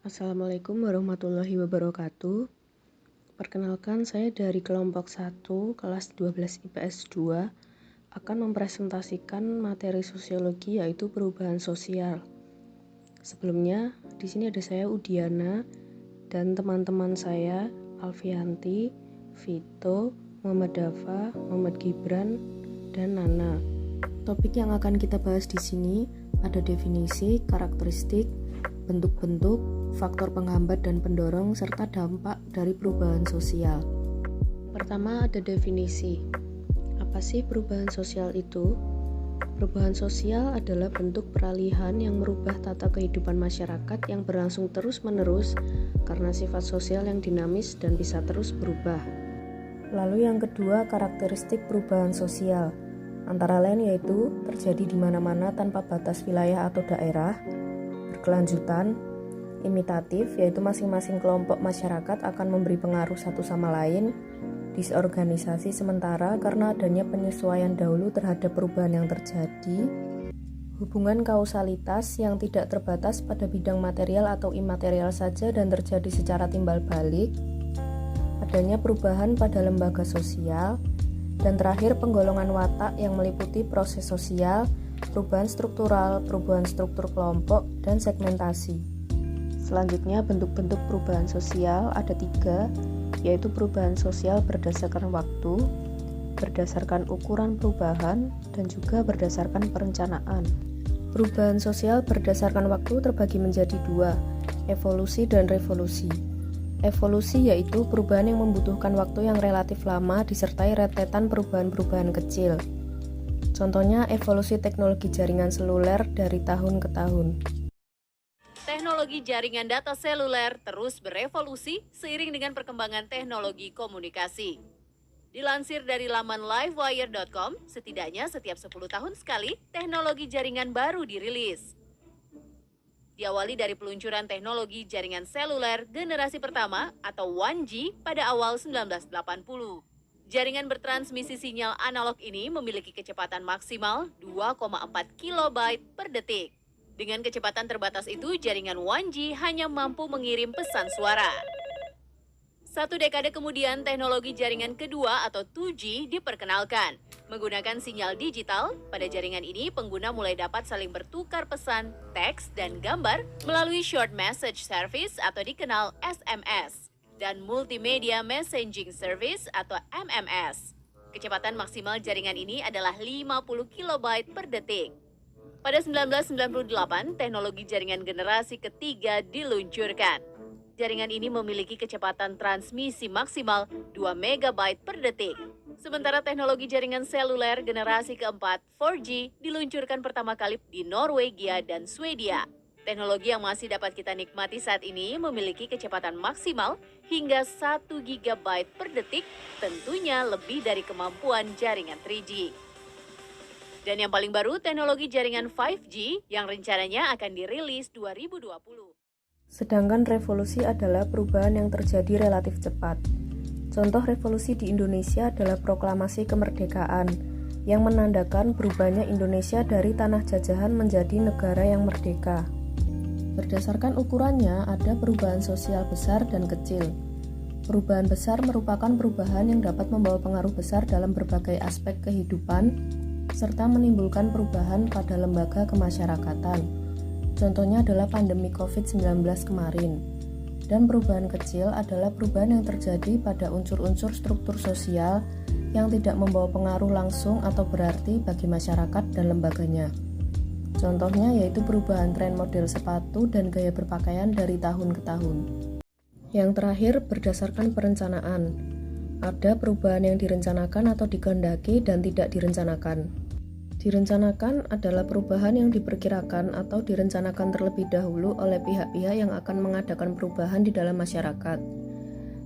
Assalamualaikum warahmatullahi wabarakatuh. Perkenalkan, saya dari kelompok 1, kelas 12 IPS 2, akan mempresentasikan materi sosiologi yaitu perubahan sosial. Sebelumnya, di sini ada saya Udiana dan teman-teman saya Alfianti, Vito, Muhammad Dafa, Muhammad Gibran, dan Nana. Topik yang akan kita bahas di sini ada definisi, karakteristik, bentuk-bentuk, faktor penghambat dan pendorong, serta dampak dari perubahan sosial. Pertama ada definisi. Apa sih perubahan sosial itu? Perubahan sosial adalah bentuk peralihan yang merubah tata kehidupan masyarakat yang berlangsung terus-menerus karena sifat sosial yang dinamis dan bisa terus berubah. Lalu yang kedua, karakteristik perubahan sosial. Antara lain yaitu terjadi di mana-mana tanpa batas wilayah atau daerah, berkelanjutan, imitatif yaitu masing-masing kelompok masyarakat akan memberi pengaruh satu sama lain, disorganisasi sementara karena adanya penyesuaian dahulu terhadap perubahan yang terjadi, hubungan kausalitas yang tidak terbatas pada bidang material atau imaterial saja dan terjadi secara timbal balik, adanya perubahan pada lembaga sosial, dan terakhir penggolongan watak yang meliputi proses sosial, perubahan struktural, perubahan struktur kelompok, dan segmentasi. Selanjutnya, bentuk-bentuk perubahan sosial ada 3, yaitu perubahan sosial berdasarkan waktu, berdasarkan ukuran perubahan, dan juga berdasarkan perencanaan. Perubahan sosial berdasarkan waktu terbagi menjadi 2, evolusi dan revolusi. Evolusi yaitu perubahan yang membutuhkan waktu yang relatif lama disertai rentetan perubahan-perubahan kecil. Contohnya evolusi teknologi jaringan seluler dari tahun ke tahun. Teknologi jaringan data seluler terus berevolusi seiring dengan perkembangan teknologi komunikasi. Dilansir dari laman livewire.com, setidaknya setiap 10 tahun sekali teknologi jaringan baru dirilis. Diawali dari peluncuran teknologi jaringan seluler generasi pertama atau 1G pada awal 1980. Jaringan bertransmisi sinyal analog ini memiliki kecepatan maksimal 2,4 kilobyte per detik. Dengan kecepatan terbatas itu, jaringan 1G hanya mampu mengirim pesan suara. 1 dekade kemudian, teknologi jaringan kedua atau 2G diperkenalkan. Menggunakan sinyal digital, pada jaringan ini pengguna mulai dapat saling bertukar pesan, teks, dan gambar melalui Short Message Service atau dikenal SMS, dan Multimedia Messaging Service atau MMS. Kecepatan maksimal jaringan ini adalah 50 kilobyte per detik. Pada 1998, teknologi jaringan generasi ketiga diluncurkan. Jaringan ini memiliki kecepatan transmisi maksimal 2 MB per detik. Sementara teknologi jaringan seluler generasi keempat, 4G, diluncurkan pertama kali di Norwegia dan Swedia. Teknologi yang masih dapat kita nikmati saat ini memiliki kecepatan maksimal hingga 1 GB per detik, tentunya lebih dari kemampuan jaringan 3G. Dan yang paling baru, teknologi jaringan 5G yang rencananya akan dirilis 2020. Sedangkan revolusi adalah perubahan yang terjadi relatif cepat. Contoh revolusi di Indonesia adalah proklamasi kemerdekaan yang menandakan berubahnya Indonesia dari tanah jajahan menjadi negara yang merdeka. Berdasarkan ukurannya, ada perubahan sosial besar dan kecil. Perubahan besar merupakan perubahan yang dapat membawa pengaruh besar dalam berbagai aspek kehidupan, serta menimbulkan perubahan pada lembaga kemasyarakatan. Contohnya adalah pandemi COVID-19 kemarin. Dan perubahan kecil adalah perubahan yang terjadi pada unsur-unsur struktur sosial yang tidak membawa pengaruh langsung atau berarti bagi masyarakat dan lembaganya. Contohnya yaitu perubahan tren model sepatu dan gaya berpakaian dari tahun ke tahun. Yang terakhir, berdasarkan perencanaan. Ada perubahan yang direncanakan atau dikehendaki dan tidak direncanakan. Direncanakan adalah perubahan yang diperkirakan atau direncanakan terlebih dahulu oleh pihak-pihak yang akan mengadakan perubahan di dalam masyarakat.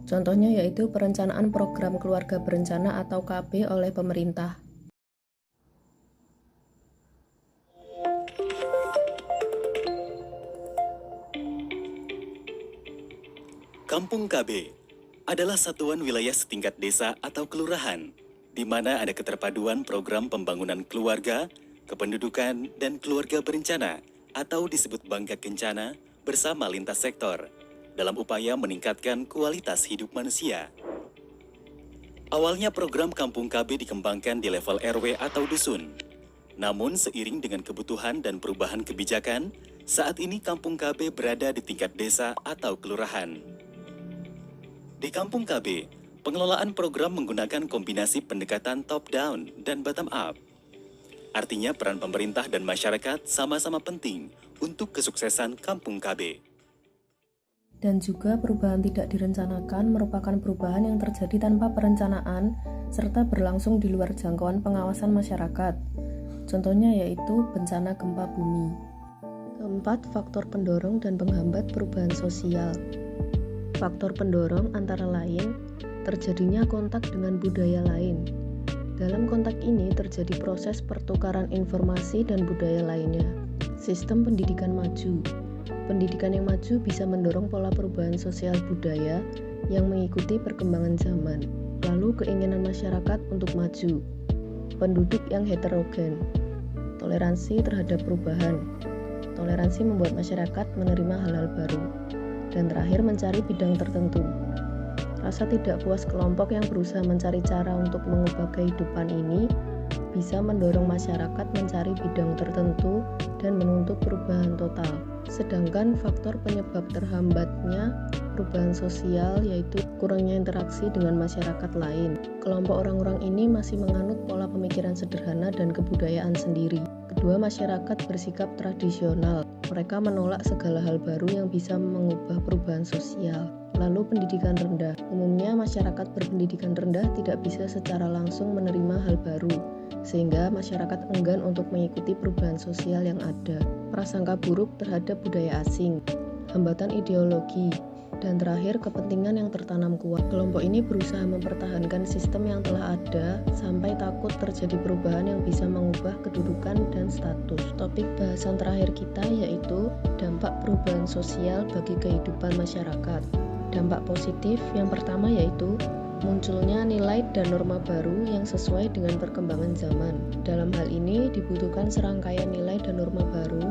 Contohnya yaitu perencanaan program keluarga berencana atau KB oleh pemerintah. Kampung KB adalah satuan wilayah setingkat desa atau kelurahan, di mana ada keterpaduan program pembangunan keluarga, kependudukan, dan keluarga berencana atau disebut Bangka Kencana bersama lintas sektor dalam upaya meningkatkan kualitas hidup manusia. Awalnya program Kampung KB dikembangkan di level RW atau dusun. Namun seiring dengan kebutuhan dan perubahan kebijakan, saat ini Kampung KB berada di tingkat desa atau kelurahan. Di Kampung KB, pengelolaan program menggunakan kombinasi pendekatan top-down dan bottom-up. Artinya peran pemerintah dan masyarakat sama-sama penting untuk kesuksesan Kampung KB. Dan juga perubahan tidak direncanakan merupakan perubahan yang terjadi tanpa perencanaan serta berlangsung di luar jangkauan pengawasan masyarakat. Contohnya yaitu bencana gempa bumi. Keempat, faktor pendorong dan penghambat perubahan sosial. Faktor pendorong antara lain terjadinya kontak dengan budaya lain. Dalam kontak ini terjadi proses pertukaran informasi dan budaya lainnya. Sistem pendidikan maju. Pendidikan yang maju bisa mendorong pola perubahan sosial budaya yang mengikuti perkembangan zaman. Lalu keinginan masyarakat untuk maju. Penduduk yang heterogen. Toleransi terhadap perubahan. Toleransi membuat masyarakat menerima hal-hal baru. Dan terakhir mencari bidang tertentu. Rasa tidak puas kelompok yang berusaha mencari cara untuk mengubah kehidupan ini bisa mendorong masyarakat mencari bidang tertentu dan menuntut perubahan total. Sedangkan faktor penyebab terhambatnya perubahan sosial yaitu kurangnya interaksi dengan masyarakat lain. Kelompok orang-orang ini masih menganut pola pemikiran sederhana dan kebudayaan sendiri. Kedua, masyarakat bersikap tradisional. Mereka menolak segala hal baru yang bisa mengubah perubahan sosial. Lalu pendidikan rendah. Umumnya masyarakat berpendidikan rendah tidak bisa secara langsung menerima hal baru, sehingga masyarakat enggan untuk mengikuti perubahan sosial yang ada. Prasangka buruk terhadap budaya asing, hambatan ideologi, dan terakhir kepentingan yang tertanam kuat. Kelompok ini berusaha mempertahankan sistem yang telah ada sampai takut terjadi perubahan yang bisa mengubah kedudukan dan status. Topik bahasan terakhir kita yaitu dampak perubahan sosial bagi kehidupan masyarakat. Dampak positif yang pertama yaitu munculnya nilai dan norma baru yang sesuai dengan perkembangan zaman. Dalam hal ini dibutuhkan serangkaian nilai dan norma baru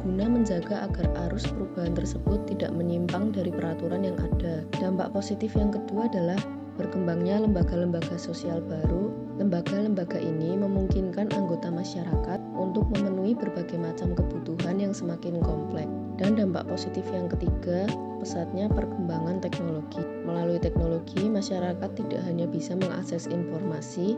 guna menjaga agar arus perubahan tersebut tidak menyimpang dari peraturan yang ada. Dampak positif yang kedua adalah berkembangnya lembaga-lembaga sosial baru. Lembaga-lembaga ini memungkinkan anggota masyarakat untuk memenuhi berbagai macam kebutuhan yang semakin kompleks. Dan dampak positif yang ketiga, pesatnya perkembangan teknologi. Melalui teknologi, masyarakat tidak hanya bisa mengakses informasi,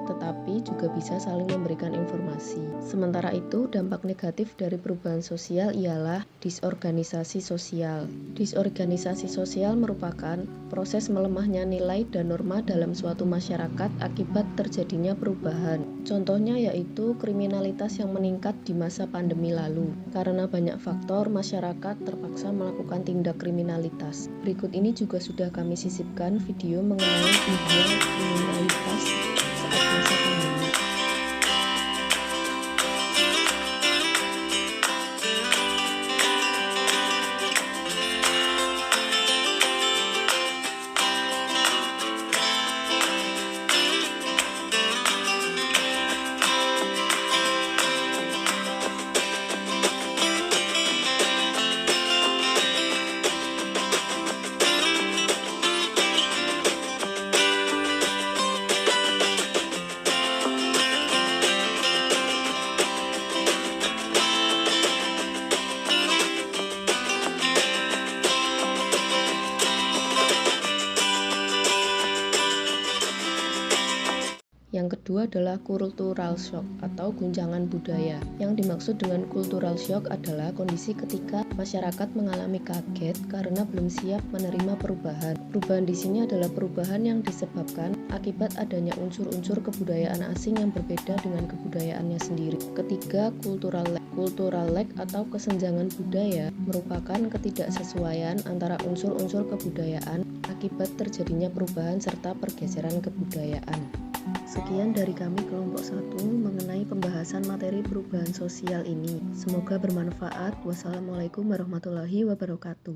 tetapi juga bisa saling memberikan informasi. Sementara itu, dampak negatif dari perubahan sosial ialah disorganisasi sosial. Disorganisasi sosial merupakan proses melemahnya nilai dan norma dalam suatu masyarakat akibat terjadinya perubahan. Contohnya yaitu kriminalitas yang meningkat di masa pandemi lalu. Karena banyak faktor, masyarakat terpaksa melakukan tindak kriminalitas. Berikut ini juga sudah kami sisipkan video mengenai dunia kriminalitas saat masa pandemi. Yang kedua adalah cultural shock atau guncangan budaya. Yang dimaksud dengan cultural shock adalah kondisi ketika masyarakat mengalami kaget karena belum siap menerima perubahan. Perubahan di sini adalah perubahan yang disebabkan akibat adanya unsur-unsur kebudayaan asing yang berbeda dengan kebudayaannya sendiri. Ketiga, cultural lag atau kesenjangan budaya merupakan ketidaksesuaian antara unsur-unsur kebudayaan akibat terjadinya perubahan serta pergeseran kebudayaan. Sekian dari kami kelompok 1 mengenai pembahasan materi perubahan sosial ini. Semoga bermanfaat. Wassalamualaikum warahmatullahi wabarakatuh.